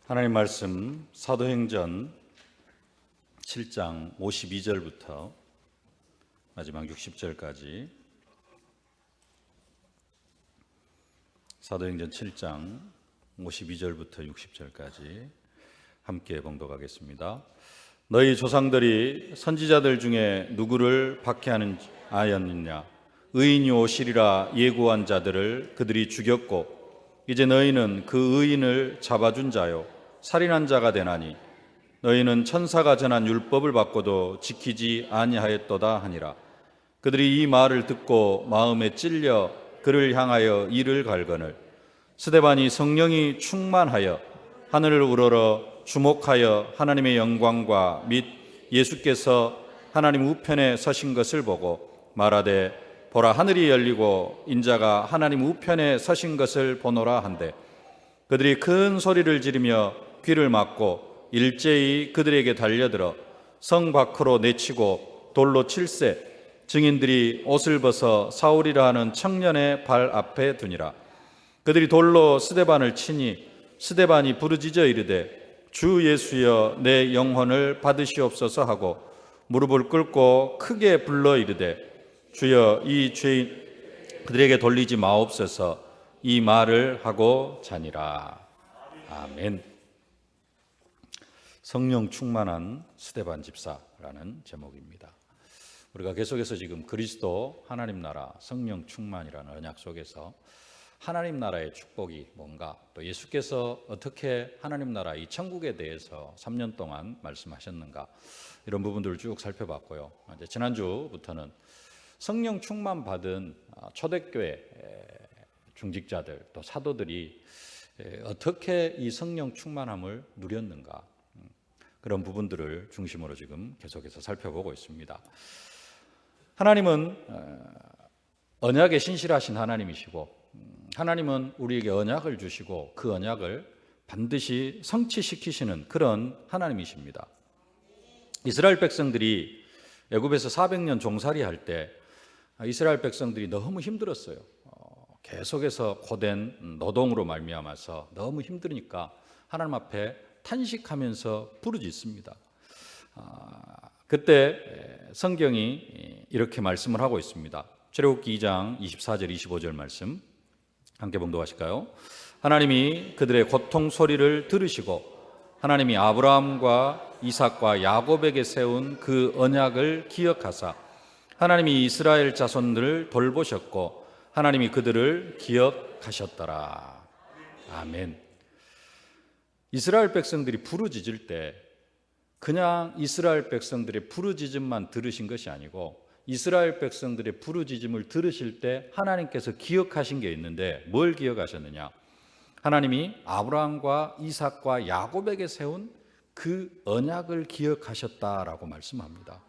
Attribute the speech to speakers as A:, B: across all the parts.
A: 하나님 말씀 사도행전 7장 52절부터 마지막 60절까지 사도행전 7장 52절부터 60절까지 함께 봉독하겠습니다. 너희 조상들이 선지자들 중에 누구를 박해하였느냐? 의인이 오시리라 예고한 자들을 그들이 죽였고 이제 너희는 그 의인을 잡아준 자요 살인한 자가 되나니 너희는 천사가 전한 율법을 받고도 지키지 아니하였도다 하니라. 그들이 이 말을 듣고 마음에 찔려 그를 향하여 이를 갈거늘 스데반이 성령이 충만하여 하늘을 우러러 주목하여 하나님의 영광과 및 예수께서 하나님 우편에 서신 것을 보고 말하되 보라 하늘이 열리고 인자가 하나님 우편에 서신 것을 보노라 한데 그들이 큰 소리를 지르며 귀를 막고 일제히 그들에게 달려들어 성 밖으로 내치고 돌로 칠세 증인들이 옷을 벗어 사울이라 하는 청년의 발 앞에 두니라. 그들이 돌로 스데반을 치니 스데반이 부르짖어 이르되 주 예수여 내 영혼을 받으시옵소서 하고 무릎을 꿇고 크게 불러 이르되 주여 이 죄인 그들에게 돌리지 마옵소서 이 말을 하고 자니라. 아멘. 성령 충만한 스데반 집사라는 제목입니다. 우리가 계속해서 지금 그리스도 하나님 나라 성령 충만이라는 언약 속에서 하나님 나라의 축복이 뭔가 또 예수께서 어떻게 하나님 나라 이 천국에 대해서 3년 동안 말씀하셨는가 이런 부분들을 쭉 살펴봤고요. 이제 지난주부터는 성령 충만 받은 초대교회 중직자들 또 사도들이 어떻게 이 성령 충만함을 누렸는가 그런 부분들을 중심으로 지금 계속해서 살펴보고 있습니다. 하나님은 언약에 신실하신 하나님이시고 하나님은 우리에게 언약을 주시고 그 언약을 반드시 성취시키시는 그런 하나님이십니다. 이스라엘 백성들이 애굽에서 400년 종살이 할 때 이스라엘 백성들이 너무 힘들었어요. 계속해서 고된 노동으로 말미암아서 너무 힘드니까 하나님 앞에 탄식하면서 부르짖습니다. 그때 성경이 이렇게 말씀을 하고 있습니다. 출애굽기 2장 24절 25절 말씀 함께 봉독하실까요? 하나님이 그들의 고통 소리를 들으시고 하나님이 아브라함과 이삭과 야곱에게 세운 그 언약을 기억하사 하나님이 이스라엘 자손들을 돌보셨고 하나님이 그들을 기억하셨더라. 아멘. 이스라엘 백성들이 부르짖을 때 그냥 이스라엘 백성들의 부르짖음만 들으신 것이 아니고 이스라엘 백성들의 부르짖음을 들으실 때 하나님께서 기억하신 게 있는데 뭘 기억하셨느냐? 하나님이 아브라함과 이삭과 야곱에게 세운 그 언약을 기억하셨다라고 말씀합니다.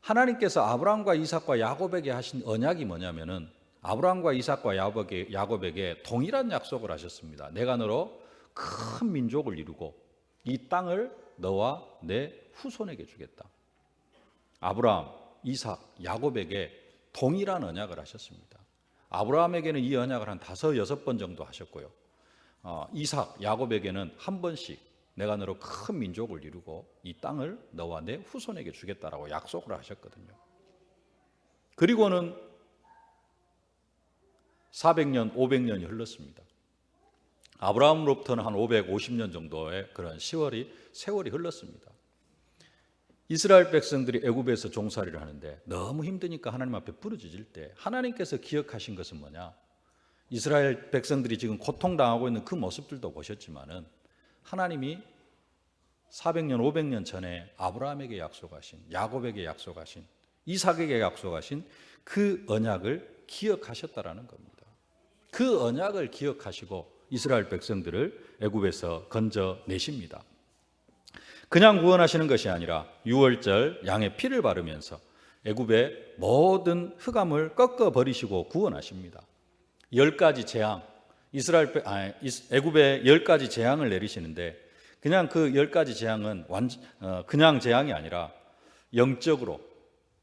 A: 하나님께서 아브라함과 이삭과 야곱에게 하신 언약이 뭐냐면은 아브라함과 이삭과 야곱에게 동일한 약속을 하셨습니다. 내가 너로 큰 민족을 이루고 이 땅을 너와 내 후손에게 주겠다. 아브라함, 이삭, 야곱에게 동일한 언약을 하셨습니다. 아브라함에게는 이 언약을 한 5, 6번 정도 하셨고요. 이삭, 야곱에게는 한 번씩 내가 너로 큰 민족을 이루고 이 땅을 너와 내 후손에게 주겠다라고 약속을 하셨거든요. 그리고는 400년, 500년이 흘렀습니다. 아브라함으로부터는 한 550년 정도의 그런 세월이 흘렀습니다. 이스라엘 백성들이 애굽에서 종살이를 하는데 너무 힘드니까 하나님 앞에 부르짖을 때 하나님께서 기억하신 것은 뭐냐? 이스라엘 백성들이 지금 고통당하고 있는 그 모습들도 보셨지만은 하나님이 400년, 500년 전에 아브라함에게 약속하신, 야곱에게 약속하신, 이삭에게 약속하신 그 언약을 기억하셨다라는 겁니다. 그 언약을 기억하시고 이스라엘 백성들을 애굽에서 건져내십니다. 그냥 구원하시는 것이 아니라 유월절 양의 피를 바르면서 애굽의 모든 흑암을 꺾어버리시고 구원하십니다. 10가지 재앙, 애굽에 10가지 재앙을 내리시는데 그냥 그 10가지 재앙은 그냥 재앙이 아니라 영적으로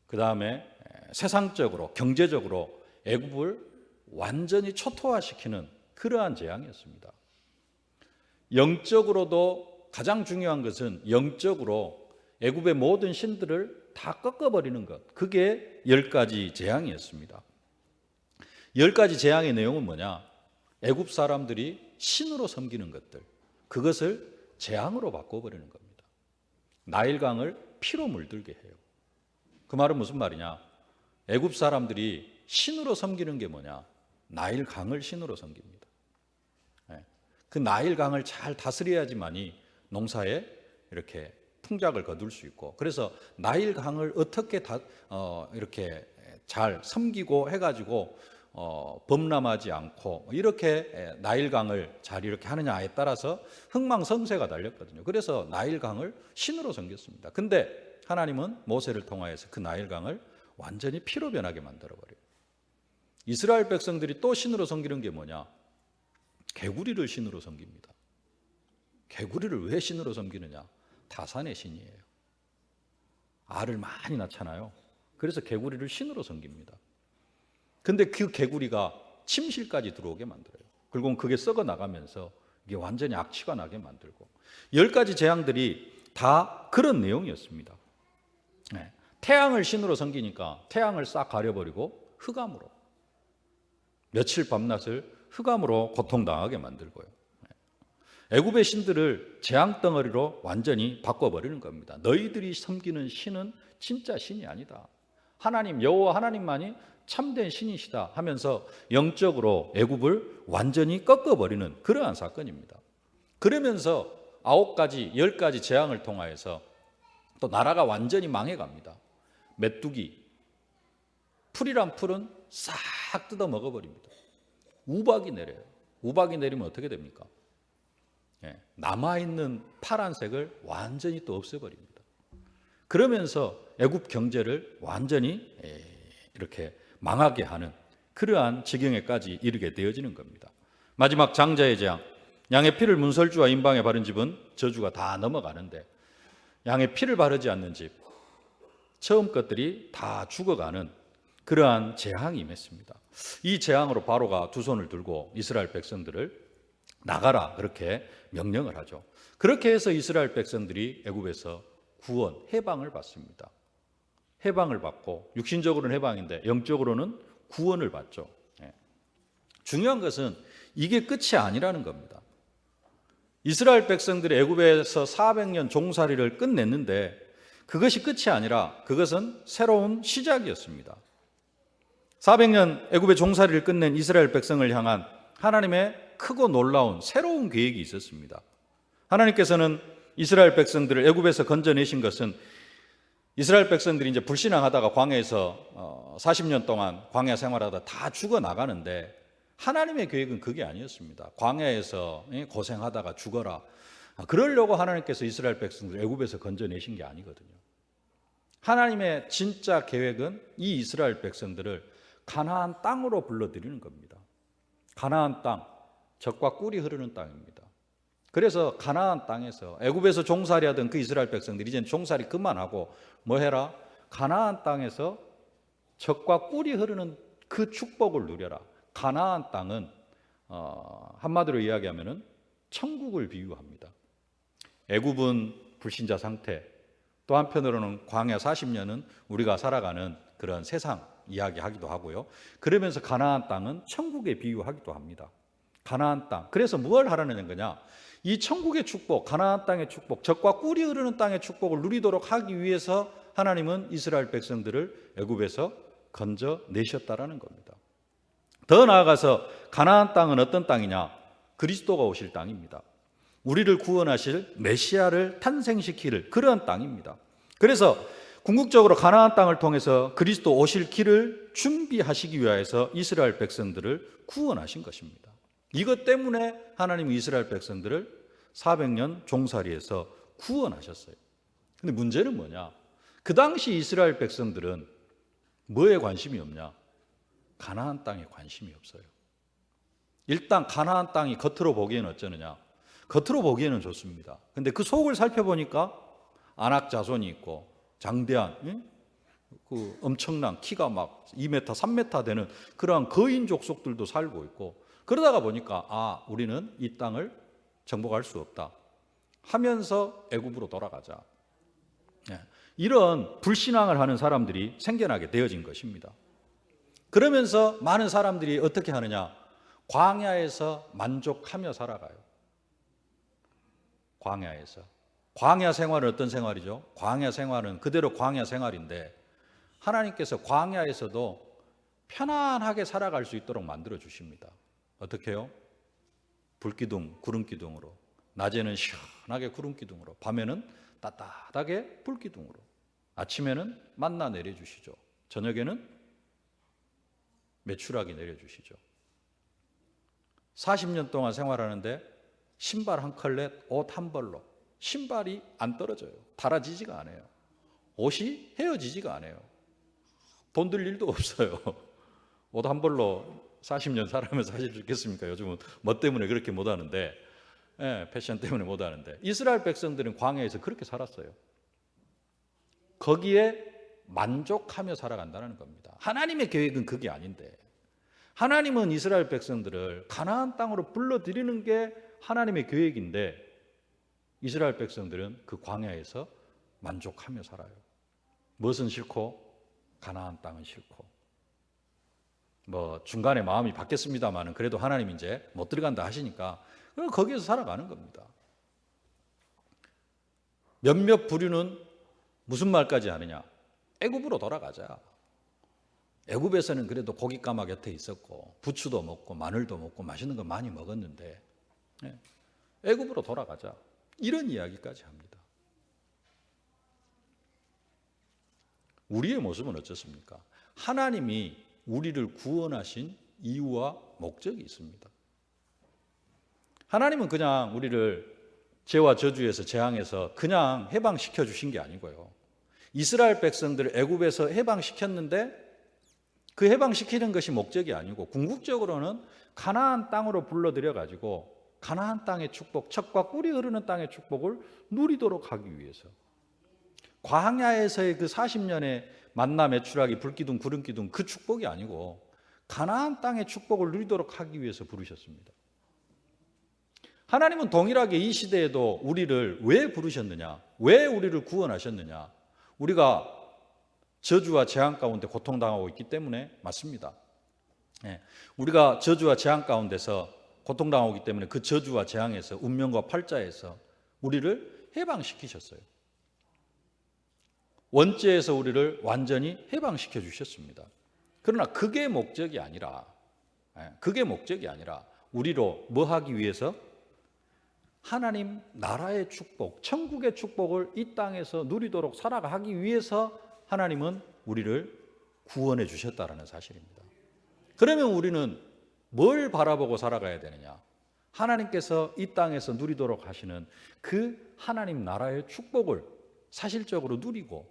A: 그 다음에 세상적으로 경제적으로 애굽을 완전히 초토화시키는 그러한 재앙이었습니다. 영적으로도 가장 중요한 것은 영적으로 애굽의 모든 신들을 다 꺾어버리는 것. 그게 10가지 재앙이었습니다. 10가지 재앙의 내용은 뭐냐? 애굽 사람들이 신으로 섬기는 것들, 그것을 재앙으로 바꿔버리는 겁니다. 나일강을 피로 물들게 해요. 그 말은 무슨 말이냐? 애굽 사람들이 신으로 섬기는 게 뭐냐? 나일강을 신으로 섬깁니다. 그 나일강을 잘 다스려야지만이 농사에 이렇게 풍작을 거둘 수 있고, 그래서 나일강을 어떻게 이렇게 잘 섬기고 해가지고 범람하지 않고 이렇게 나일강을 잘 이렇게 하느냐에 따라서 흥망성쇠가 달렸거든요. 그래서 나일강을 신으로 섬겼습니다. 근데 하나님은 모세를 통하여서 그 나일강을 완전히 피로 변하게 만들어버려요. 이스라엘 백성들이 또 신으로 섬기는 게 뭐냐? 개구리를 신으로 섬깁니다. 개구리를 왜 신으로 섬기느냐? 타산의 신이에요. 알을 많이 낳잖아요. 그래서 개구리를 신으로 섬깁니다. 근데 그 개구리가 침실까지 들어오게 만들어요. 결국은 그게 썩어 나가면서 이게 완전히 악취가 나게 만들고, 10가지 재앙들이 다 그런 내용이었습니다. 태양을 신으로 섬기니까 태양을 싹 가려버리고 흑암으로, 며칠 밤낮을 흑암으로 고통당하게 만들고요. 애굽의 신들을 재앙 덩어리로 완전히 바꿔버리는 겁니다. 너희들이 섬기는 신은 진짜 신이 아니다. 하나님 여호와 하나님만이 참된 신이시다 하면서 영적으로 애굽을 완전히 꺾어버리는 그러한 사건입니다. 그러면서 9가지, 10가지 재앙을 통하여서 또 나라가 완전히 망해갑니다. 메뚜기, 풀이란 풀은 싹 뜯어 먹어버립니다. 우박이 내려요. 우박이 내리면 어떻게 됩니까? 남아있는 파란색을 완전히 또 없애버립니다. 그러면서 애굽 경제를 완전히 이렇게 망하게 하는 그러한 지경에까지 이르게 되어지는 겁니다. 마지막 장자의 재앙, 양의 피를 문설주와 임방에 바른 집은 저주가 다 넘어가는데, 양의 피를 바르지 않는 집, 처음 것들이 다 죽어가는 그러한 재앙이 임했습니다. 이 재앙으로 바로가 두 손을 들고 이스라엘 백성들을 나가라 그렇게 명령을 하죠. 그렇게 해서 이스라엘 백성들이 애굽에서 구원, 해방을 받습니다. 해방을 받고, 육신적으로는 해방인데 영적으로는 구원을 받죠. 중요한 것은 이게 끝이 아니라는 겁니다. 이스라엘 백성들이 애굽에서 400년 종살이를 끝냈는데 그것이 끝이 아니라 그것은 새로운 시작이었습니다. 400년 애굽의 종살이를 끝낸 이스라엘 백성을 향한 하나님의 크고 놀라운 새로운 계획이 있었습니다. 하나님께서는 이스라엘 백성들을 애굽에서 건져내신 것은, 이스라엘 백성들이 이제 불신앙하다가 광야에서 40년 동안 광야 생활하다 다 죽어나가는데, 하나님의 계획은 그게 아니었습니다. 광야에서 고생하다가 죽어라, 그러려고 하나님께서 이스라엘 백성들을 애굽에서 건져내신 게 아니거든요. 하나님의 진짜 계획은 이 이스라엘 백성들을 가나안 땅으로 불러들이는 겁니다. 가나안 땅, 젖과 꿀이 흐르는 땅입니다. 그래서 가나안 땅에서, 애굽에서 종살이하던 그 이스라엘 백성들이 이제는 종살이 그만하고 뭐 해라? 가나안 땅에서 젖과 꿀이 흐르는 그 축복을 누려라. 가나안 땅은 한마디로 이야기하면은 천국을 비유합니다. 애굽은 불신자 상태, 또 한편으로는 광야 40년은 우리가 살아가는 그런 세상 이야기하기도 하고요. 그러면서 가나안 땅은 천국에 비유하기도 합니다. 가나안 땅. 그래서 뭘 하라는 거냐? 이 천국의 축복, 가나안 땅의 축복, 젖과 꿀이 흐르는 땅의 축복을 누리도록 하기 위해서 하나님은 이스라엘 백성들을 애굽에서 건져내셨다라는 겁니다. 더 나아가서 가나안 땅은 어떤 땅이냐? 그리스도가 오실 땅입니다. 우리를 구원하실 메시아를 탄생시킬 그런 땅입니다. 그래서 궁극적으로 가나안 땅을 통해서 그리스도 오실 길을 준비하시기 위하여서 이스라엘 백성들을 구원하신 것입니다. 이것 때문에 하나님은 이스라엘 백성들을 400년 종살이에서 구원하셨어요. 근데 문제는 뭐냐? 그 당시 이스라엘 백성들은 뭐에 관심이 없냐? 가나안 땅에 관심이 없어요. 일단 가나안 땅이 겉으로 보기에는 어쩌느냐? 겉으로 보기에는 좋습니다. 근데 그 속을 살펴보니까 안악 자손이 있고 장대한, 그 엄청난 키가 막 2m, 3m 되는 그러한 거인 족속들도 살고 있고, 그러다가 보니까 우리는 이 땅을 정복할 수 없다 하면서 애굽으로 돌아가자. 이런 불신앙을 하는 사람들이 생겨나게 되어진 것입니다. 그러면서 많은 사람들이 어떻게 하느냐? 광야에서 만족하며 살아가요. 광야에서. 광야 생활은 어떤 생활이죠? 광야 생활은 그대로 광야 생활인데 하나님께서 광야에서도 편안하게 살아갈 수 있도록 만들어 주십니다. 어떻게 해요? 불기둥, 구름기둥으로. 낮에는 시원하게 구름기둥으로, 밤에는 따뜻하게 불기둥으로. 아침에는 만나 내려주시죠. 저녁에는 메추라기 내려주시죠. 40년 동안 생활하는데 신발 한 컬렛, 옷 한 벌로 신발이 안 떨어져요. 닳아지지가 않아요. 옷이 헤어지지가 않아요. 돈 들 일도 없어요. 옷 한 벌로 40년 살아면서 하실 수 있겠습니까? 요즘은 뭐 때문에 그렇게 못하는데, 패션 때문에 못하는데, 이스라엘 백성들은 광야에서 그렇게 살았어요. 거기에 만족하며 살아간다는 겁니다. 하나님의 계획은 그게 아닌데, 하나님은 이스라엘 백성들을 가나안 땅으로 불러들이는 게 하나님의 계획인데 이스라엘 백성들은 그 광야에서 만족하며 살아요. 무엇은 싫고 가나안 땅은 싫고, 뭐 중간에 마음이 바뀌었습니다만은 그래도 하나님 이제 못 들어간다 하시니까 거기에서 살아가는 겁니다. 몇몇 부류는 무슨 말까지 하느냐? 애굽으로 돌아가자. 애굽에서는 그래도 고깃가마 곁에 있었고 부추도 먹고 마늘도 먹고 맛있는 거 많이 먹었는데 애굽으로 돌아가자. 이런 이야기까지 합니다. 우리의 모습은 어떻습니까? 하나님이 우리를 구원하신 이유와 목적이 있습니다. 하나님은 그냥 우리를 죄와 저주에서 재앙에서 그냥 해방시켜 주신 게 아니고요. 이스라엘 백성들을 애굽에서 해방시켰는데 그 해방시키는 것이 목적이 아니고 궁극적으로는 가나안 땅으로 불러들여 가지고 가나안 땅의 축복, 젖과 꿀이 흐르는 땅의 축복을 누리도록 하기 위해서, 광야에서의 그 40년의 만나 메추라기 불기둥 구름기둥 그 축복이 아니고 가나안 땅의 축복을 누리도록 하기 위해서 부르셨습니다. 하나님은 동일하게 이 시대에도 우리를 왜 부르셨느냐? 왜 우리를 구원하셨느냐? 우리가 저주와 재앙 가운데 고통당하고 있기 때문에 맞습니다. 우리가 저주와 재앙 가운데서 고통당하고 있기 때문에 그 저주와 재앙에서 운명과 팔자에서 우리를 해방시키셨어요. 원죄에서 우리를 완전히 해방시켜 주셨습니다. 그러나 그게 목적이 아니라 우리로 뭐 하기 위해서? 하나님 나라의 축복, 천국의 축복을 이 땅에서 누리도록 살아가기 위해서 하나님은 우리를 구원해 주셨다라는 사실입니다. 그러면 우리는 뭘 바라보고 살아가야 되느냐? 하나님께서 이 땅에서 누리도록 하시는 그 하나님 나라의 축복을 사실적으로 누리고,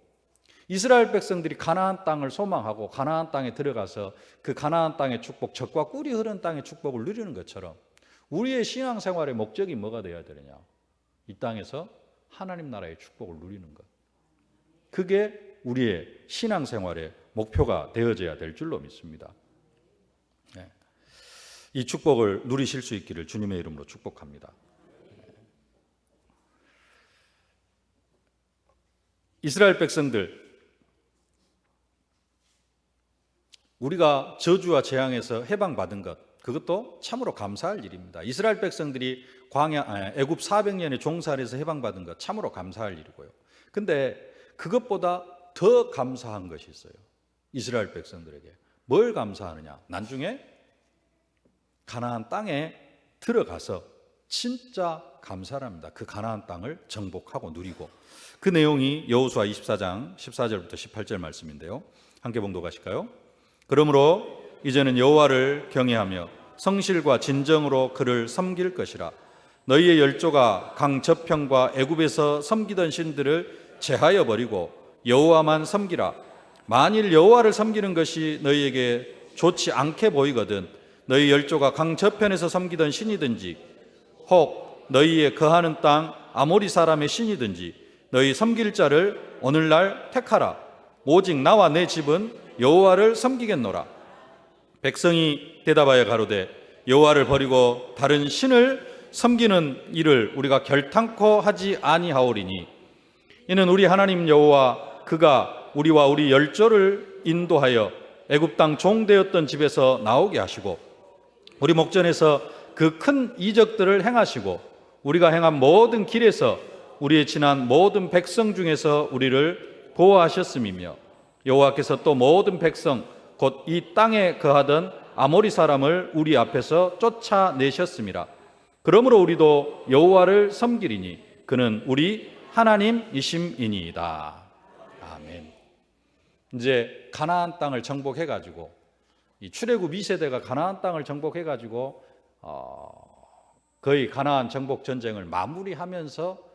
A: 이스라엘 백성들이 가나안 땅을 소망하고 가나안 땅에 들어가서 그 가나안 땅의 축복, 젖과 꿀이 흐르는 땅의 축복을 누리는 것처럼 우리의 신앙생활의 목적이 뭐가 되어야 되느냐? 이 땅에서 하나님 나라의 축복을 누리는 것. 그게 우리의 신앙생활의 목표가 되어져야 될 줄로 믿습니다. 이 축복을 누리실 수 있기를 주님의 이름으로 축복합니다. 이스라엘 백성들, 우리가 저주와 재앙에서 해방받은 것, 그것도 참으로 감사할 일입니다. 이스라엘 백성들이 애굽 400년의 종살이에서 해방받은 것 참으로 감사할 일이고요. 근데 그것보다 더 감사한 것이 있어요. 이스라엘 백성들에게. 뭘 감사하느냐? 나중에 가나안 땅에 들어가서 진짜 감사합니다. 그 가나안 땅을 정복하고 누리고. 그 내용이 여호수아 24장 14절부터 18절 말씀인데요. 함께 봉독하실까요? 그러므로 이제는 여호와를 경외하며 성실과 진정으로 그를 섬길 것이라. 너희의 열조가 강 저편과 애굽에서 섬기던 신들을 제하여 버리고 여호와만 섬기라. 만일 여호와를 섬기는 것이 너희에게 좋지 않게 보이거든 너희 열조가 강 저편에서 섬기던 신이든지 혹 너희의 거하는 땅 아모리 사람의 신이든지 너희 섬길 자를 오늘날 택하라. 오직 나와 내 집은 여호와를 섬기겠노라. 백성이 대답하여 가로되 여호와를 버리고 다른 신을 섬기는 일을 우리가 결탄코 하지 아니하오리니 이는 우리 하나님 여호와 그가 우리와 우리 열조를 인도하여 애굽 땅 종되었던 집에서 나오게 하시고 우리 목전에서 그 큰 이적들을 행하시고 우리가 행한 모든 길에서 우리의 지난 모든 백성 중에서 우리를 보호하셨음이며 여호와께서 또 모든 백성 곧 이 땅에 거하던 아모리 사람을 우리 앞에서 쫓아내셨음이라. 그러므로 우리도 여호와를 섬기리니 그는 우리 하나님이심이니이다. 아멘. 이제 가나안 땅을 정복해가지고 이 출애굽 2세대가 가나안 땅을 정복해가지고 거의 가나안 정복 전쟁을 마무리하면서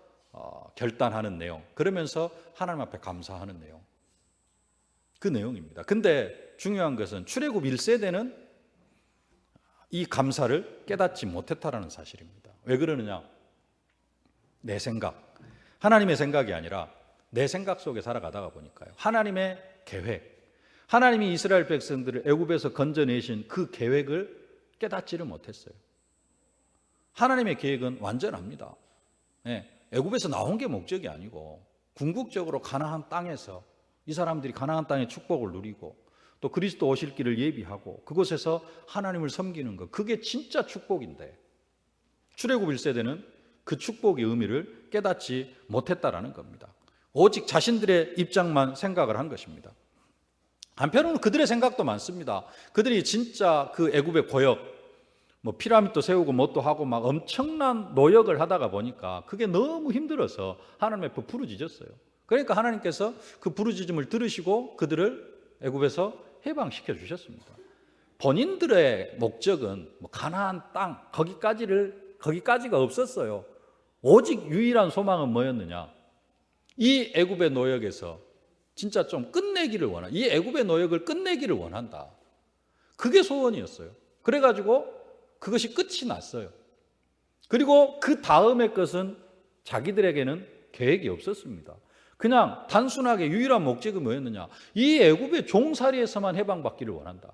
A: 결단하는 내용, 그러면서 하나님 앞에 감사하는 내용, 그 내용입니다. 근데 중요한 것은 출애굽 1세대는 이 감사를 깨닫지 못했다라는 사실입니다. 왜 그러느냐? 내 생각, 하나님의 생각이 아니라 내 생각 속에 살아가다가 보니까요. 하나님의 계획, 하나님이 이스라엘 백성들을 애굽에서 건져내신 그 계획을 깨닫지를 못했어요. 하나님의 계획은 완전합니다. 애굽에서 나온 게 목적이 아니고 궁극적으로 가나안 땅에서 이 사람들이 가나안 땅의 축복을 누리고 또 그리스도 오실 길을 예비하고 그곳에서 하나님을 섬기는 것, 그게 진짜 축복인데 출애굽 1세대는 그 축복의 의미를 깨닫지 못했다라는 겁니다. 오직 자신들의 입장만 생각을 한 것입니다. 한편으로는 그들의 생각도 많습니다. 그들이 진짜 그 애굽의 고역, 피라미드도 세우고 뭣도 하고 막 엄청난 노역을 하다가 보니까 그게 너무 힘들어서 하나님 앞에 부르짖었어요. 그러니까 하나님께서 그 부르짖음을 들으시고 그들을 애굽에서 해방시켜 주셨습니다. 본인들의 목적은 가나안 땅 거기까지가 없었어요. 오직 유일한 소망은 뭐였느냐? 이 애굽의 노역에서 진짜 좀 끝내기를 원한다. 이 애굽의 노역을 끝내기를 원한다. 그게 소원이었어요. 그래가지고 그것이 끝이 났어요. 그리고 그 다음의 것은 자기들에게는 계획이 없었습니다. 그냥 단순하게 유일한 목적이 뭐였느냐? 이 애굽의 종살이에서만 해방받기를 원한다.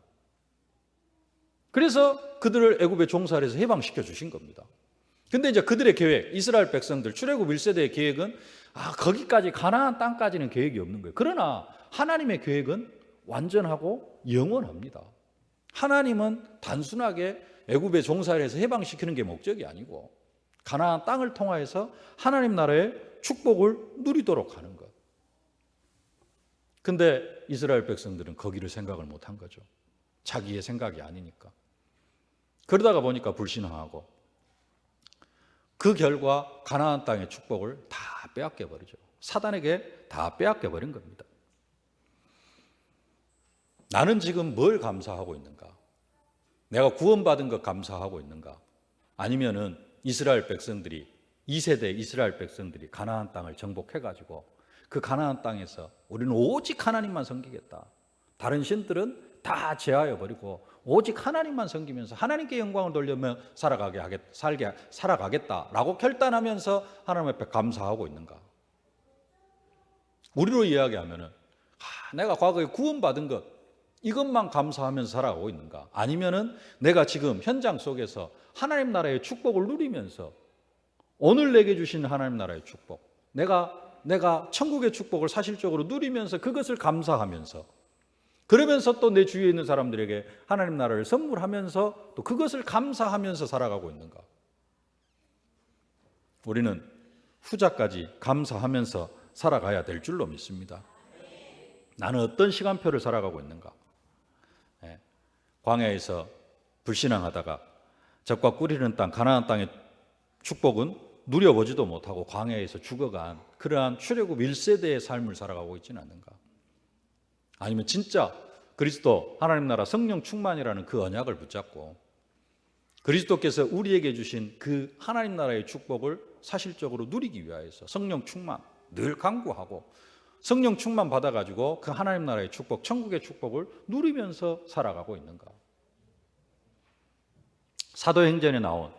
A: 그래서 그들을 애굽의 종살이에서 해방시켜 주신 겁니다. 근데 이제 그들의 계획, 이스라엘 백성들 출애굽 1세대의 계획은 거기까지 가나안 땅까지는 계획이 없는 거예요. 그러나 하나님의 계획은 완전하고 영원합니다. 하나님은 단순하게 애굽의 종살이에서 해방시키는 게 목적이 아니고 가나안 땅을 통하여서 하나님 나라의 축복을 누리도록 하는 것. 근데 이스라엘 백성들은 거기를 생각을 못한 거죠. 자기의 생각이 아니니까. 그러다가 보니까 불신앙하고 그 결과 가나안 땅의 축복을 다 빼앗겨 버리죠. 사단에게 다 빼앗겨 버린 겁니다. 나는 지금 뭘 감사하고 있는가? 내가 구원받은 것 감사하고 있는가? 아니면은 이스라엘 백성들이 2세대 이스라엘 백성들이 가나안 땅을 정복해가지고 그 가나안 땅에서 우리는 오직 하나님만 섬기겠다. 다른 신들은 다 제하여 버리고 오직 하나님만 섬기면서 하나님께 영광을 돌리며 살아가겠다라고 결단하면서 하나님 앞에 감사하고 있는가? 우리로 이야기하면은 내가 과거에 구원받은 것 이것만 감사하면서 살아가고 있는가? 아니면은 내가 지금 현장 속에서 하나님 나라의 축복을 누리면서 오늘 내게 주신 하나님 나라의 축복, 내가 천국의 축복을 사실적으로 누리면서 그것을 감사하면서 그러면서 또 내 주위에 있는 사람들에게 하나님 나라를 선물하면서 또 그것을 감사하면서 살아가고 있는가? 우리는 후자까지 감사하면서 살아가야 될 줄로 믿습니다. 나는 어떤 시간표를 살아가고 있는가? 광야에서 불신앙하다가 젖과 꿀 흐르는 땅 가나안 땅의 축복은 누려보지도 못하고 광야에서 죽어간 그러한 출애굽 1세대의 삶을 살아가고 있지는 않는가? 아니면 진짜 그리스도 하나님 나라 성령 충만이라는 그 언약을 붙잡고 그리스도께서 우리에게 주신 그 하나님 나라의 축복을 사실적으로 누리기 위하여서 성령 충만 늘 간구하고 성령 충만 받아가지고 그 하나님 나라의 축복, 천국의 축복을 누리면서 살아가고 있는가? 사도행전에 나온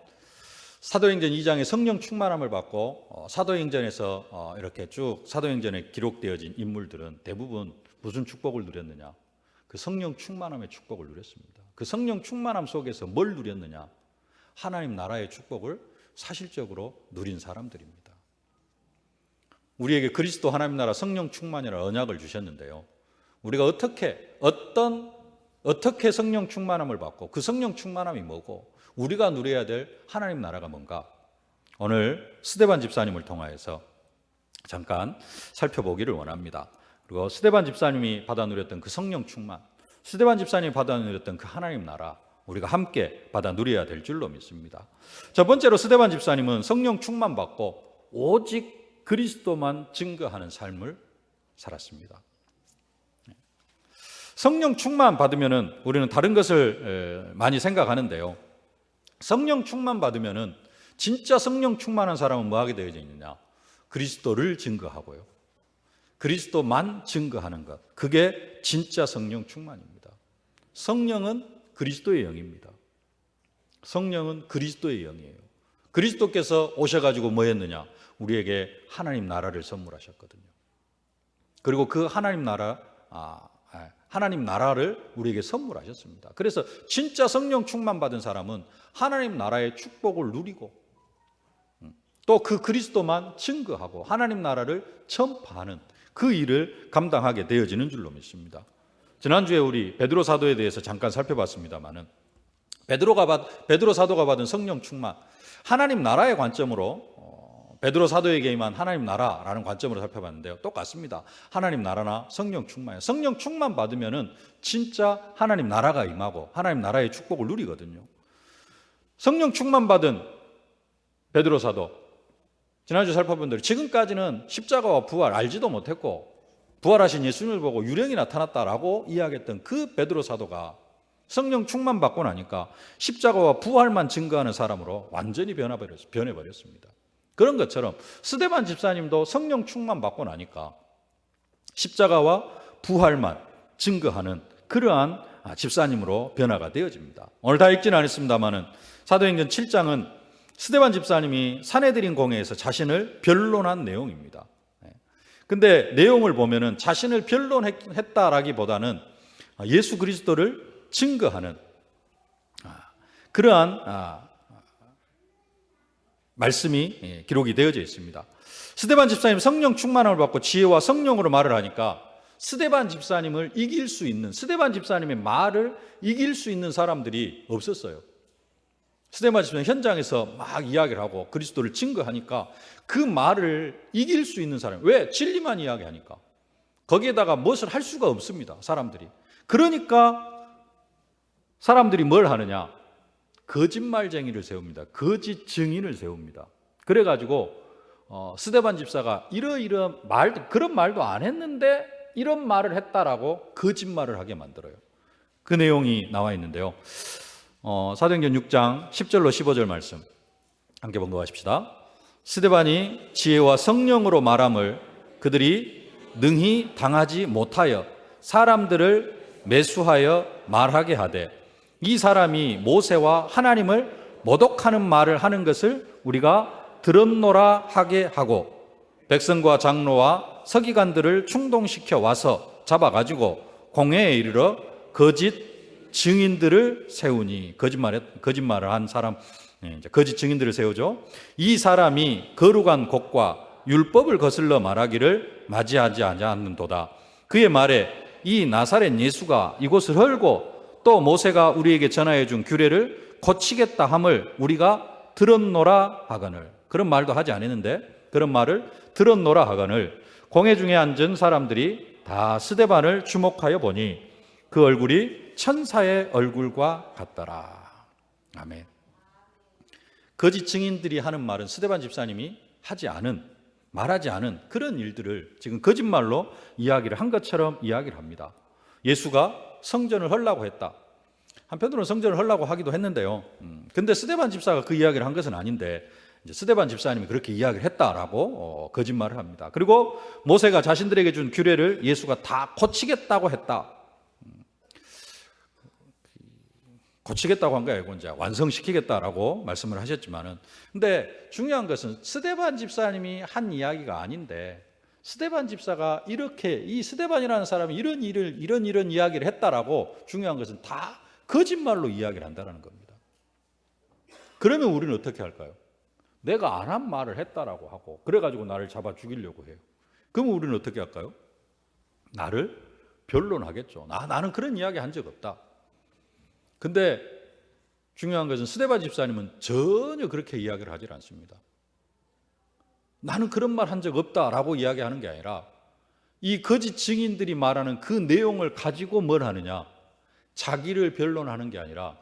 A: 사도행전 2장의 성령 충만함을 받고 사도행전에서 이렇게 쭉 사도행전에 기록되어진 인물들은 대부분 무슨 축복을 누렸느냐? 그 성령 충만함의 축복을 누렸습니다. 그 성령 충만함 속에서 뭘 누렸느냐? 하나님 나라의 축복을 사실적으로 누린 사람들입니다. 우리에게 그리스도 하나님 나라 성령 충만이라는 언약을 주셨는데요, 우리가 어떻게 성령 충만함을 받고 그 성령 충만함이 뭐고 우리가 누려야 될 하나님 나라가 뭔가, 오늘 스데반 집사님을 통하여서 잠깐 살펴보기를 원합니다. 그리고 스데반 집사님이 받아 누렸던 그 성령 충만, 스데반 집사님이 받아 누렸던 그 하나님 나라, 우리가 함께 받아 누려야 될 줄로 믿습니다. 첫 번째로 스데반 집사님은 성령 충만 받고 오직 그리스도만 증거하는 삶을 살았습니다. 성령 충만 받으면은 우리는 다른 것을 많이 생각하는데요, 성령 충만 받으면은 진짜 성령 충만한 사람은 뭐 하게 되어져 있느냐? 그리스도를 증거하고요, 그리스도만 증거하는 것, 그게 진짜 성령 충만입니다. 성령은 그리스도의 영입니다. 성령은 그리스도의 영이에요. 그리스도께서 오셔가지고 뭐 했느냐? 우리에게 하나님 나라를 선물하셨거든요. 그리고 그 하나님 나라를 우리에게 선물하셨습니다. 그래서 진짜 성령 충만 받은 사람은 하나님 나라의 축복을 누리고 또 그 그리스도만 증거하고 하나님 나라를 전파하는 그 일을 감당하게 되어지는 줄로 믿습니다. 지난주에 우리 베드로 사도에 대해서 잠깐 살펴봤습니다마는, 베드로 사도가 받은 성령 충만, 하나님 나라의 관점으로 베드로 사도에게 임한 하나님 나라라는 관점으로 살펴봤는데요, 똑같습니다. 하나님 나라나 성령 충만, 성령 충만 받으면은 진짜 하나님 나라가 임하고 하나님 나라의 축복을 누리거든요. 성령 충만 받은 베드로 사도, 지난주 살펴본 대로 지금까지는 십자가와 부활 알지도 못했고 부활하신 예수님을 보고 유령이 나타났다라고 이야기했던 그 베드로 사도가 성령 충만 받고 나니까 십자가와 부활만 증거하는 사람으로 완전히 변해버렸습니다. 그런 것처럼 스데반 집사님도 성령 충만 받고 나니까 십자가와 부활만 증거하는 그러한 집사님으로 변화가 되어집니다. 오늘 다 읽지는 않았습니다마는 사도행전 7장은 스데반 집사님이 사내들인 공회에서 자신을 변론한 내용입니다. 근데 내용을 보면은 자신을 변론했다라기보다는 예수 그리스도를 증거하는 그러한 말씀이 기록이 되어져 있습니다. 스데반 집사님 성령 충만함을 받고 지혜와 성령으로 말을 하니까 스데반 집사님을 이길 수 있는, 스데반 집사님의 말을 이길 수 있는 사람들이 없었어요. 스데반 집사님 현장에서 막 이야기를 하고 그리스도를 증거하니까 그 말을 이길 수 있는 사람, 왜? 진리만 이야기하니까. 거기에다가 무엇을 할 수가 없습니다, 사람들이. 그러니까 사람들이 뭘 하느냐? 거짓말쟁이를 세웁니다. 거짓 증인을 세웁니다. 그래가지고 스데반 집사가 이러이러한 말, 그런 말도 안 했는데 이런 말을 했다라고 거짓말을 하게 만들어요. 그 내용이 나와 있는데요, 사도행전 6장 10절로 15절 말씀 함께 번거하십시다. 스데반이 지혜와 성령으로 말함을 그들이 능히 당하지 못하여 사람들을 매수하여 말하게 하되, 이 사람이 모세와 하나님을 모독하는 말을 하는 것을 우리가 들었노라 하게 하고, 백성과 장로와 서기관들을 충동시켜 와서 잡아가지고 공회에 이르러 거짓 증인들을 세우니, 거짓말을 한 사람, 거짓 증인들을 세우죠. 이 사람이 거룩한 곳과 율법을 거슬러 말하기를 맞이하지 않는도다. 그의 말에 이 나사렛 예수가 이곳을 헐고 또 모세가 우리에게 전하여 준 규례를 고치겠다 함을 우리가 들었노라 하거늘. 그런 말도 하지 않았는데 그런 말을 들었노라 하거늘. 공회 중에 앉은 사람들이 다 스데반을 주목하여 보니 그 얼굴이 천사의 얼굴과 같더라. 아멘. 거짓 증인들이 하는 말은 스데반 집사님이 말하지 않은 그런 일들을 지금 거짓말로 이야기를 한 것처럼 이야기를 합니다. 예수가 성전을 헐라고 했다. 한편으로는 성전을 헐라고 하기도 했는데요. 근데 스데반 집사가 그 이야기를 한 것은 아닌데 이제 스데반 집사님이 그렇게 이야기를 했다라고 거짓말을 합니다. 그리고 모세가 자신들에게 준 규례를 예수가 다 고치겠다고 했다. 고치겠다고 한 게 아니고 이제 완성시키겠다라고 말씀을 하셨지만은, 근데 중요한 것은 스데반 집사님이 한 이야기가 아닌데 스데반 집사가 이렇게, 이 스데반이라는 사람이 이런 이야기를 했다라고, 중요한 것은 다 거짓말로 이야기를 한다는 겁니다. 그러면 우리는 어떻게 할까요? 내가 안 한 말을 했다라고 하고 그래가지고 나를 잡아 죽이려고 해요. 그러면 우리는 어떻게 할까요? 나를 변론하겠죠. 나는 그런 이야기 한 적 없다. 근데 중요한 것은 스데반 집사님은 전혀 그렇게 이야기를 하지 않습니다. 나는 그런 말 한 적 없다라고 이야기하는 게 아니라 이 거짓 증인들이 말하는 그 내용을 가지고 뭘 하느냐, 자기를 변론하는 게 아니라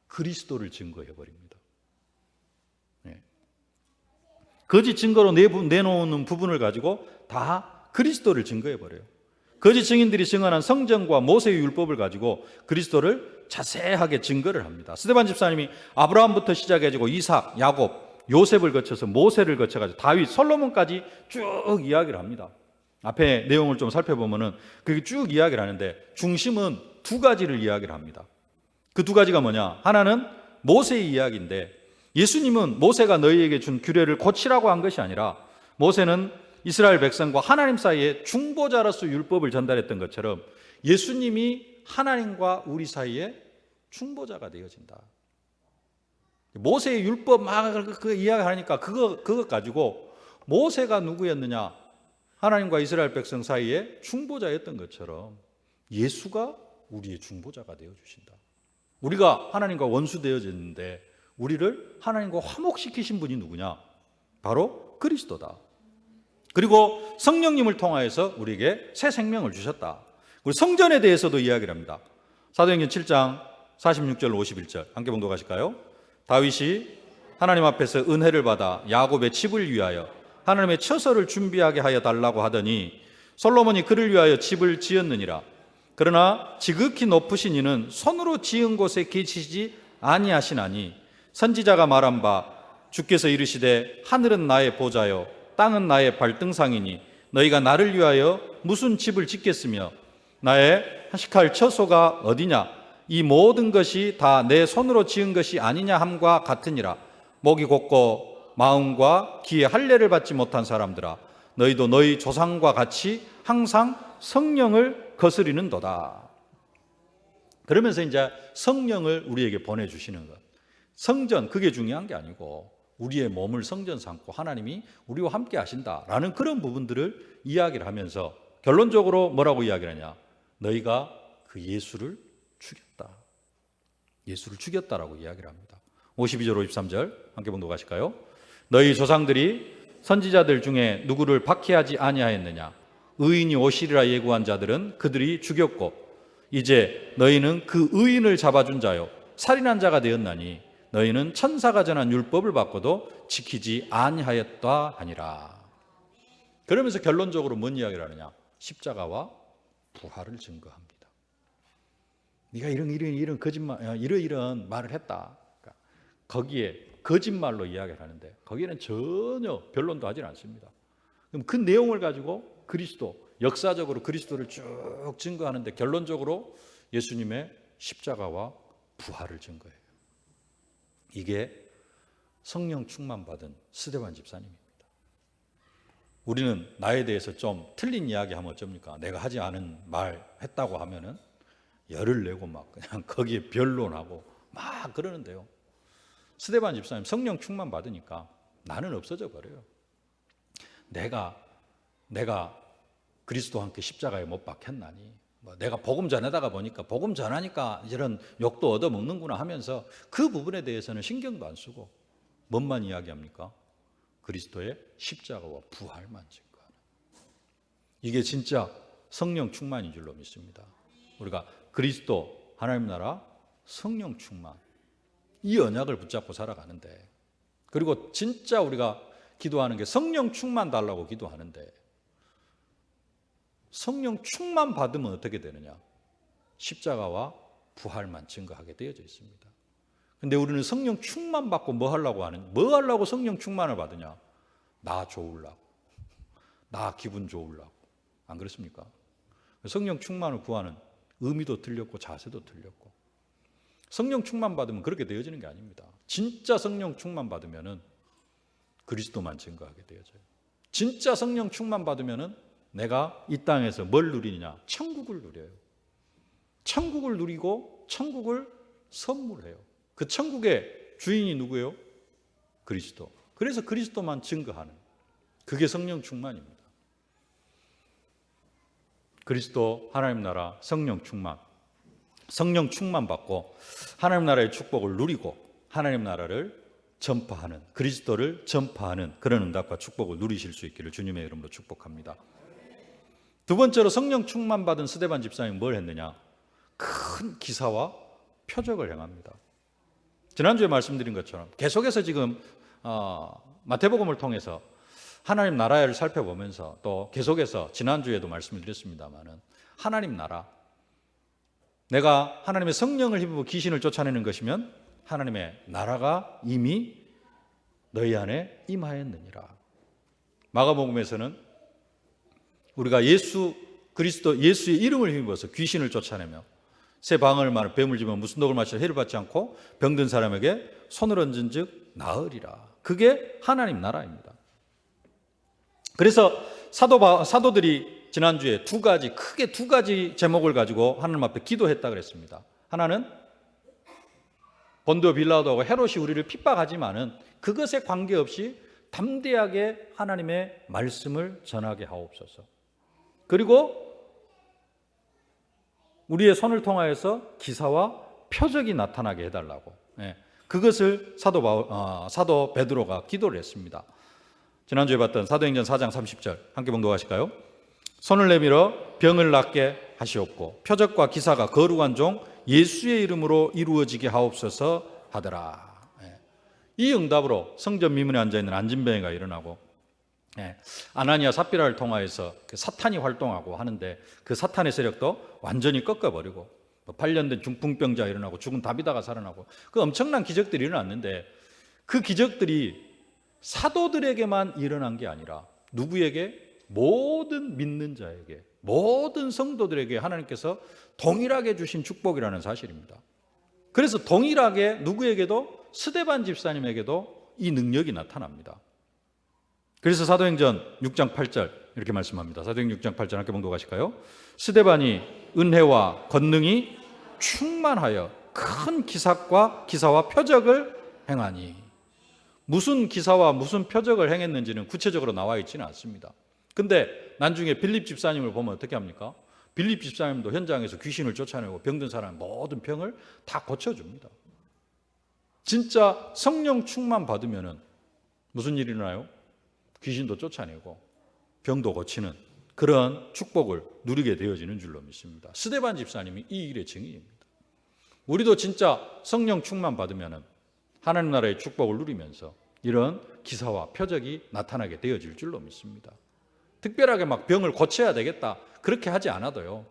A: 그리스도를 증거해버립니다. 거짓 증거로 내놓는 부분을 가지고 다 그리스도를 증거해버려요. 거짓 증인들이 증언한 성전과 모세의 율법을 가지고 그리스도를 자세하게 증거를 합니다. 스데반 집사님이 아브라함부터 시작해가지고 이삭, 야곱, 요셉을 거쳐서 모세를 거쳐가지고 다윗, 솔로몬까지 쭉 이야기를 합니다. 앞에 내용을 좀 살펴보면은 그게 쭉 이야기를 하는데 중심은 두 가지를 이야기를 합니다. 그 두 가지가 뭐냐? 하나는 모세의 이야기인데 예수님은 모세가 너희에게 준 규례를 고치라고 한 것이 아니라 모세는 이스라엘 백성과 하나님 사이에 중보자로서 율법을 전달했던 것처럼 예수님이 하나님과 우리 사이에 중보자가 되어진다. 모세의 율법 막 그 이야기하니까 그것 가지고 모세가 누구였느냐? 하나님과 이스라엘 백성 사이에 중보자였던 것처럼 예수가 우리의 중보자가 되어주신다. 우리가 하나님과 원수 되어졌는데 우리를 하나님과 화목시키신 분이 누구냐? 바로 그리스도다. 그리고 성령님을 통하여서 우리에게 새 생명을 주셨다. 우리 성전에 대해서도 이야기를 합니다. 사도행전 7장 46절 51절 함께 봉독하실까요? 다윗이 하나님 앞에서 은혜를 받아 야곱의 집을 위하여 하나님의 처소를 준비하게 하여 달라고 하더니 솔로몬이 그를 위하여 집을 지었느니라. 그러나 지극히 높으신 이는 손으로 지은 곳에 계시지 아니하시나니 선지자가 말한 바 주께서 이르시되 하늘은 나의 보좌요 땅은 나의 발등상이니 너희가 나를 위하여 무슨 집을 짓겠으며 나의 하식할 처소가 어디냐? 이 모든 것이 다 내 손으로 지은 것이 아니냐 함과 같으니라. 목이 곧고 마음과 귀에 할례를 받지 못한 사람들아, 너희도 너희 조상과 같이 항상 성령을 거스리는도다. 그러면서 이제 성령을 우리에게 보내주시는 것, 성전, 그게 중요한 게 아니고 우리의 몸을 성전 삼고 하나님이 우리와 함께 하신다라는 그런 부분들을 이야기를 하면서 결론적으로 뭐라고 이야기를 하냐? 너희가 그 예수를 죽였다. 예수를 죽였다라고 이야기를 합니다. 52절 53절 함께 봉독하실까요? 너희 조상들이 선지자들 중에 누구를 박해하지 아니하였느냐? 의인이 오시리라 예고한 자들은 그들이 죽였고 이제 너희는 그 의인을 잡아준 자요 살인한 자가 되었나니 너희는 천사가 전한 율법을 받고도 지키지 아니하였다 하니라. 그러면서 결론적으로 뭔 이야기를 하느냐? 십자가와 부활을 증거합니다. 네가 이런 거짓말, 이런 말을 했다. 그러니까 거기에 거짓말로 이야기를 하는데 거기에는 전혀 변론도 하지 않습니다. 그럼 그 내용을 가지고 그리스도, 역사적으로 그리스도를 쭉 증거하는데 결론적으로 예수님의 십자가와 부활을 증거해요. 이게 성령 충만 받은 스데반 집사님입니다. 우리는 나에 대해서 좀 틀린 이야기 하면 어쩝니까? 내가 하지 않은 말 했다고 하면은 열을 내고 막 그냥 거기에 변론하고 막 그러는데요. 스데반 집사님 성령 충만 받으니까 나는 없어져 버려요. 내가 그리스도와 함께 십자가에 못 박혔나니 내가 복음 전하다가 보니까 복음 전하니까 이런 욕도 얻어먹는구나 하면서 그 부분에 대해서는 신경도 안 쓰고 뭔만 이야기합니까? 그리스도의 십자가와 부활만 증거하는, 이게 진짜 성령 충만인 줄로 믿습니다. 우리가 그리스도, 하나님 나라, 성령 충만, 이 언약을 붙잡고 살아가는데, 그리고 진짜 우리가 기도하는 게 성령 충만 달라고 기도하는데 성령 충만 받으면 어떻게 되느냐? 십자가와 부활만 증거하게 되어져 있습니다. 근데 우리는 성령 충만 받고 뭐 하려고 성령 충만을 받으냐? 나 좋으려고, 나 기분 좋으려고. 안 그렇습니까? 성령 충만을 구하는 의미도 틀렸고 자세도 틀렸고, 성령 충만 받으면 그렇게 되어지는 게 아닙니다. 진짜 성령 충만 받으면은 그리스도만 증거하게 되어져요. 진짜 성령 충만 받으면은 내가 이 땅에서 뭘 누리느냐? 천국을 누려요. 천국을 누리고 천국을 선물해요. 그 천국의 주인이 누구예요? 그리스도. 그래서 그리스도만 증거하는, 그게 성령 충만입니다. 그리스도 하나님 나라 성령 충만, 성령 충만 받고 하나님 나라의 축복을 누리고 하나님 나라를 전파하는, 그리스도를 전파하는 그런 응답과 축복을 누리실 수 있기를 주님의 이름으로 축복합니다. 두 번째로 성령 충만 받은 스데반 집사님이 뭘 했느냐? 큰 기사와 표적을 행합니다. 지난주에 말씀드린 것처럼 계속해서 지금 마태복음을 통해서 하나님 나라를 살펴보면서 또 계속해서 지난주에도 말씀을 드렸습니다마는 하나님 나라, 내가 하나님의 성령을 힘입어 귀신을 쫓아내는 것이면 하나님의 나라가 이미 너희 안에 임하였느니라. 마가복음에서는 우리가 예수 그리스도 예수의 이름을 힘입어서 귀신을 쫓아내며 새 방언을 말하며 뱀을 집어 무슨 독을 마시려 해를 받지 않고 병든 사람에게 손을 얹은즉 나으리라. 그게 하나님 나라입니다. 그래서 사도들이 지난주에 크게 두 가지 제목을 가지고 하나님 앞에 기도했다 그랬습니다. 하나는 본디오 빌라도하고 헤롯이 우리를 핍박하지만은 그것에 관계없이 담대하게 하나님의 말씀을 전하게 하옵소서. 그리고 우리의 손을 통하여서 기사와 표적이 나타나게 해달라고, 그것을 사도 베드로가 기도를 했습니다. 지난주에 봤던 사도행전 4장 30절 함께 봉독하실까요? 손을 내밀어 병을 낫게 하시옵고 표적과 기사가 거룩한 종 예수의 이름으로 이루어지게 하옵소서 하더라. 이 응답으로 성전 미문에 앉아있는 안진뱅이가 일어나고 아나니아 삽비라를 통하여서 사탄이 활동하고 하는데 그 사탄의 세력도 완전히 꺾어버리고 8년 된 중풍병자가 일어나고 죽은 다비다가 살아나고 그 엄청난 기적들이 일어났는데 그 기적들이 사도들에게만 일어난 게 아니라 누구에게? 모든 믿는 자에게, 모든 성도들에게 하나님께서 동일하게 주신 축복이라는 사실입니다. 그래서 동일하게 누구에게도 스데반 집사님에게도 이 능력이 나타납니다. 그래서 사도행전 6장 8절 이렇게 말씀합니다. 사도행전 6장 8절 함께 봉독하실까요? 스데반이 은혜와 권능이 충만하여 큰 기사와 표적을 행하니. 무슨 기사와 무슨 표적을 행했는지는 구체적으로 나와 있지는 않습니다. 근데 나중에 빌립 집사님을 보면 어떻게 합니까? 빌립 집사님도 현장에서 귀신을 쫓아내고 병든 사람의 모든 병을 다 고쳐줍니다. 진짜 성령 충만 받으면 무슨 일이 일어나요? 귀신도 쫓아내고 병도 고치는 그런 축복을 누리게 되어지는 줄로 믿습니다. 스데반 집사님이 이 일의 증인입니다. 우리도 진짜 성령 충만 받으면 하나님 나라의 축복을 누리면서 이런 기사와 표적이 나타나게 되어질 줄로 믿습니다. 특별하게 막 병을 고쳐야 되겠다 그렇게 하지 않아도요,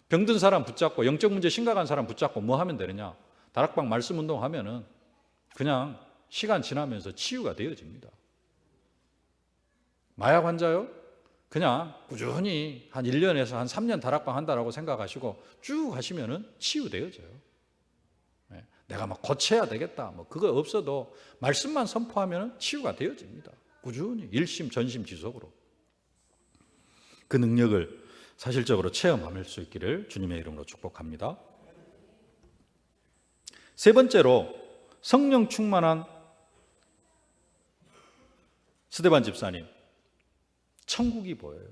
A: 병든 사람 붙잡고 영적 문제 심각한 사람 붙잡고 뭐 하면 되느냐? 다락방 말씀 운동하면은 그냥 시간 지나면서 치유가 되어집니다. 마약 환자요? 그냥 꾸준히 한 1년에서 한 3년 다락방 한다라고 생각하시고 쭉 하시면은 치유되어져요. 내가 막 고쳐야 되겠다 뭐 그거 없어도 말씀만 선포하면 치유가 되어집니다. 꾸준히 일심 전심 지속으로 그 능력을 사실적으로 체험할 수 있기를 주님의 이름으로 축복합니다. 세 번째로 성령 충만한 스데반 집사님, 천국이 보여요.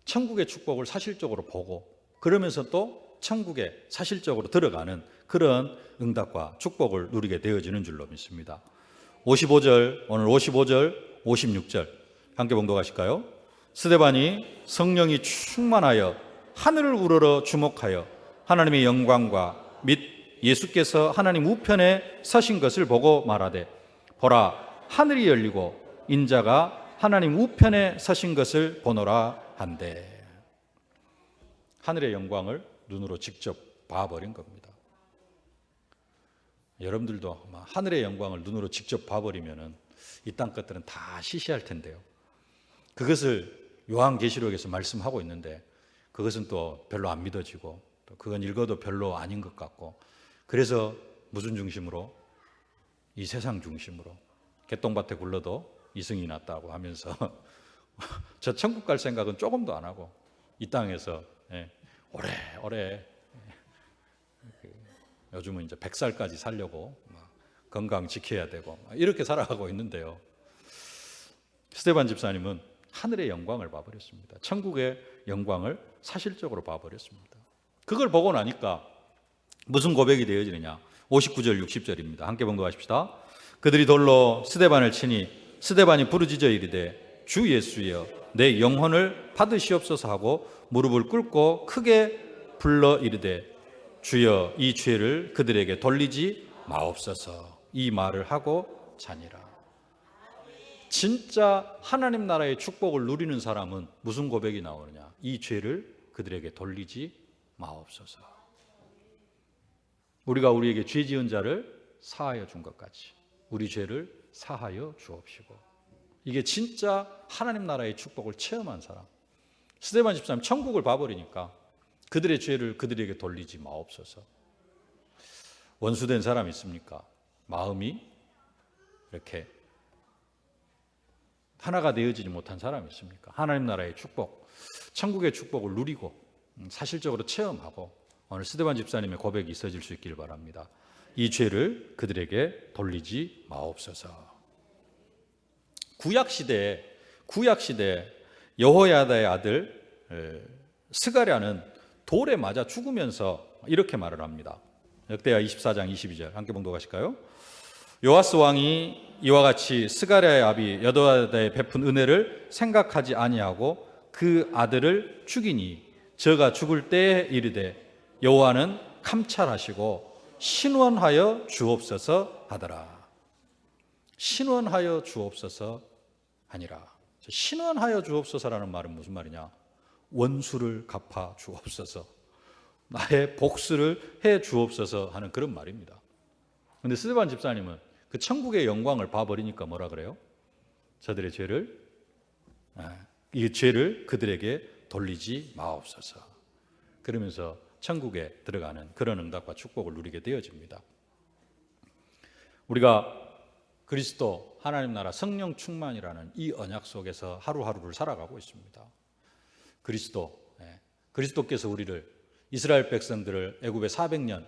A: 천국의 축복을 사실적으로 보고 그러면서 또 천국에 사실적으로 들어가는 그런 응답과 축복을 누리게 되어지는 줄로 믿습니다. 55절, 오늘 55절, 56절 함께 봉독하실까요? 스데반이 성령이 충만하여 하늘을 우러러 주목하여 하나님의 영광과 및 예수께서 하나님 우편에 서신 것을 보고 말하되 보라 하늘이 열리고 인자가 하나님 우편에 서신 것을 보노라 한대. 하늘의 영광을 눈으로 직접 봐버린 겁니다. 여러분들도 하늘의 영광을 눈으로 직접 봐버리면 이 땅 것들은 다 시시할 텐데요. 그것을 요한계시록에서 말씀하고 있는데 그것은 또 별로 안 믿어지고 또 그건 읽어도 별로 아닌 것 같고 그래서 무슨 중심으로? 이 세상 중심으로 개똥밭에 굴러도 이승이 났다고 하면서 저 천국 갈 생각은 조금도 안 하고 이 땅에서 오래 요즘은 이제 100살까지 살려고 건강 지켜야 되고 이렇게 살아가고 있는데요. 스데반 집사님은 하늘의 영광을 봐버렸습니다. 천국의 영광을 사실적으로 봐버렸습니다. 그걸 보고 나니까 무슨 고백이 되어지느냐? 59절 60절입니다. 함께 봉독하십시다. 그들이 돌로 스데반을 치니 스데반이 부르짖어 이르되 주 예수여 내 영혼을 받으시옵소서 하고 무릎을 꿇고 크게 불러 이르되 주여 이 죄를 그들에게 돌리지 마옵소서. 이 말을 하고 자니라. 진짜 하나님 나라의 축복을 누리는 사람은 무슨 고백이 나오느냐? 이 죄를 그들에게 돌리지 마옵소서. 우리가 우리에게 죄 지은 자를 사하여 준 것 같이 우리 죄를 사하여 주옵시고. 이게 진짜 하나님 나라의 축복을 체험한 사람. 스데반 집사님 천국을 봐버리니까 그들의 죄를 그들에게 돌리지 마옵소서. 원수된 사람 있습니까? 마음이 이렇게 하나가 되어지지 못한 사람이 있습니까? 하나님 나라의 축복, 천국의 축복을 누리고 사실적으로 체험하고 오늘 스데반 집사님의 고백이 있어질 수 있기를 바랍니다. 이 죄를 그들에게 돌리지 마옵소서. 구약시대에 여호야다의 아들 스가랴는 돌에 맞아 죽으면서 이렇게 말을 합니다. 역대하 24장 22절 함께 봉독하실까요? 요아스 왕이 이와 같이 스가랴의 아비 여호야다에 베푼 은혜를 생각하지 아니하고 그 아들을 죽이니 저가 죽을 때에 이르되 여호와는 감찰하시고 신원하여 주옵소서 하더라. 신원하여 주옵소서 아니라. 신원하여 주옵소서라는 말은 무슨 말이냐? 원수를 갚아 주옵소서, 나의 복수를 해 주옵소서 하는 그런 말입니다. 그런데 스데반 집사님은 그 천국의 영광을 봐버리니까 뭐라 그래요? 저들의 죄를, 이 죄를 그들에게 돌리지 마옵소서. 그러면서 천국에 들어가는 그런 응답과 축복을 누리게 되어집니다. 우리가 그리스도 하나님 나라 성령 충만이라는 이 언약 속에서 하루하루를 살아가고 있습니다. 그리스도께서 우리를, 이스라엘 백성들을 애굽의 400년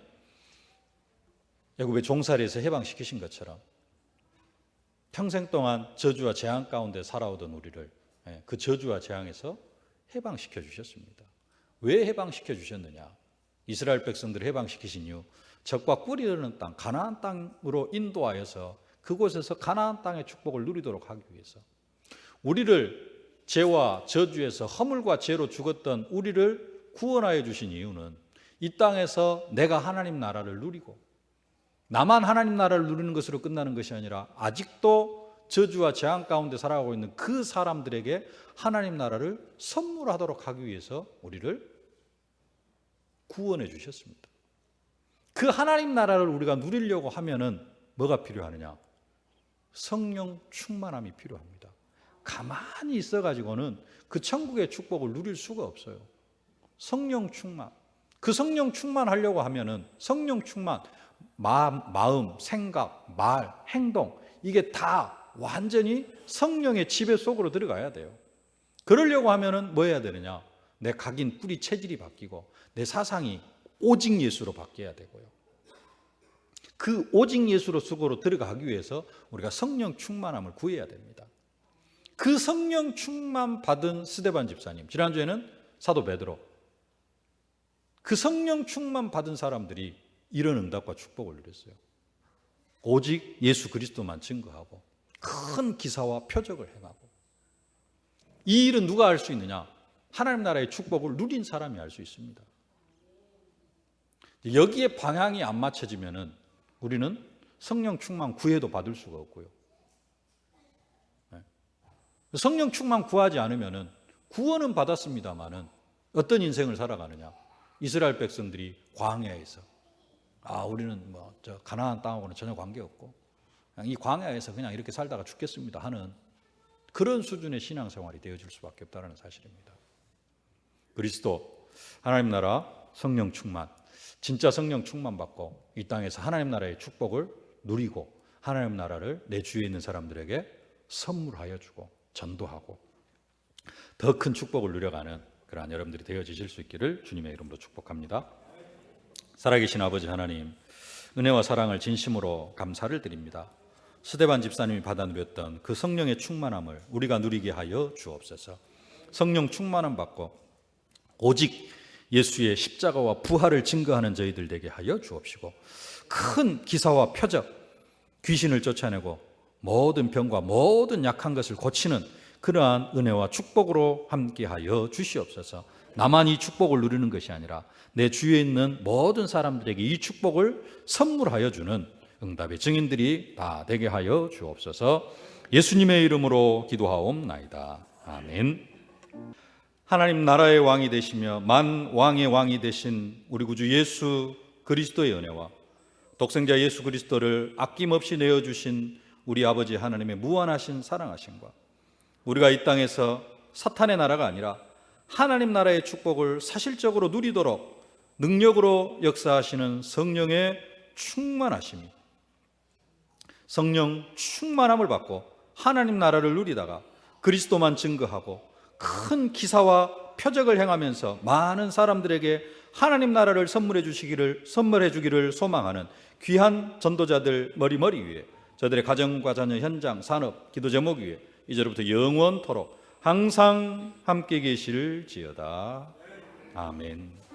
A: 애굽의 종살이에서 해방시키신 것처럼 평생 동안 저주와 재앙 가운데 살아오던 우리를 그 저주와 재앙에서 해방시켜 주셨습니다. 왜 해방시켜 주셨느냐? 이스라엘 백성들을 해방시키신 이유, 적과 꿀이 흐르는 땅 가나안 땅으로 인도하여서 그곳에서 가나안 땅의 축복을 누리도록 하기 위해서, 우리를 죄와 저주에서 허물과 죄로 죽었던 우리를 구원하여 주신 이유는 이 땅에서 내가 하나님 나라를 누리고 나만 하나님 나라를 누리는 것으로 끝나는 것이 아니라 아직도 저주와 재앙 가운데 살아가고 있는 그 사람들에게 하나님 나라를 선물하도록 하기 위해서 우리를 구원해 주셨습니다. 그 하나님 나라를 우리가 누리려고 하면은 뭐가 필요하느냐? 성령 충만함이 필요합니다. 가만히 있어가지고는 그 천국의 축복을 누릴 수가 없어요. 성령 충만. 그 성령 충만하려고 하면은 성령 충만, 마음, 생각, 말, 행동, 이게 다 완전히 성령의 지배 속으로 들어가야 돼요. 그러려고 하면은 뭐 해야 되느냐? 내 각인 뿌리 체질이 바뀌고 내 사상이 오직 예수로 바뀌어야 되고요. 그 오직 예수로 속으로 들어가기 위해서 우리가 성령 충만함을 구해야 됩니다. 그 성령 충만 받은 스데반 집사님, 지난주에는 사도 베드로, 그 성령 충만 받은 사람들이 이런 응답과 축복을 누렸어요. 오직 예수 그리스도만 증거하고 큰 기사와 표적을 행하고. 이 일은 누가 할 수 있느냐? 하나님 나라의 축복을 누린 사람이 할 수 있습니다. 여기에 방향이 안 맞춰지면은 우리는 성령 충만 구해도 받을 수가 없고요. 성령 충만 구하지 않으면은 구원은 받았습니다만은 어떤 인생을 살아가느냐? 이스라엘 백성들이 광야에서 우리는 저 가나안 땅하고는 전혀 관계없고 그냥 이 광야에서 그냥 이렇게 살다가 죽겠습니다 하는 그런 수준의 신앙생활이 되어질 수밖에 없다는 사실입니다. 그리스도 하나님 나라 성령 충만, 진짜 성령 충만 받고 이 땅에서 하나님 나라의 축복을 누리고 하나님 나라를 내 주위에 있는 사람들에게 선물하여 주고 전도하고 더 큰 축복을 누려가는 그러한 여러분들이 되어지실 수 있기를 주님의 이름으로 축복합니다. 살아계신 아버지 하나님, 은혜와 사랑을 진심으로 감사를 드립니다. 스데반 집사님이 받아 누렸던 그 성령의 충만함을 우리가 누리게 하여 주옵소서. 성령 충만함 받고 오직 예수의 십자가와 부활을 증거하는 저희들 되게 하여 주옵시고, 큰 기사와 표적, 귀신을 쫓아내고 모든 병과 모든 약한 것을 고치는 그러한 은혜와 축복으로 함께하여 주시옵소서. 나만 이 축복을 누리는 것이 아니라 내 주위에 있는 모든 사람들에게 이 축복을 선물하여 주는 응답의 증인들이 다 되게 하여 주옵소서. 예수님의 이름으로 기도하옵나이다. 아멘. 하나님 나라의 왕이 되시며 만 왕의 왕이 되신 우리 구주 예수 그리스도의 은혜와 독생자 예수 그리스도를 아낌없이 내어주신 우리 아버지 하나님의 무한하신 사랑하심과 우리가 이 땅에서 사탄의 나라가 아니라 하나님 나라의 축복을 사실적으로 누리도록 능력으로 역사하시는 성령의 충만하심이, 성령 충만함을 받고 하나님 나라를 누리다가 그리스도만 증거하고 큰 기사와 표적을 행하면서 많은 사람들에게 하나님 나라를 선물해 주기를 소망하는 귀한 전도자들 머리머리 위에, 저들의 가정과 자녀, 현장, 산업, 기도 제목 위에 이제로부터 영원토록 항상 함께 계실지어다. 아멘.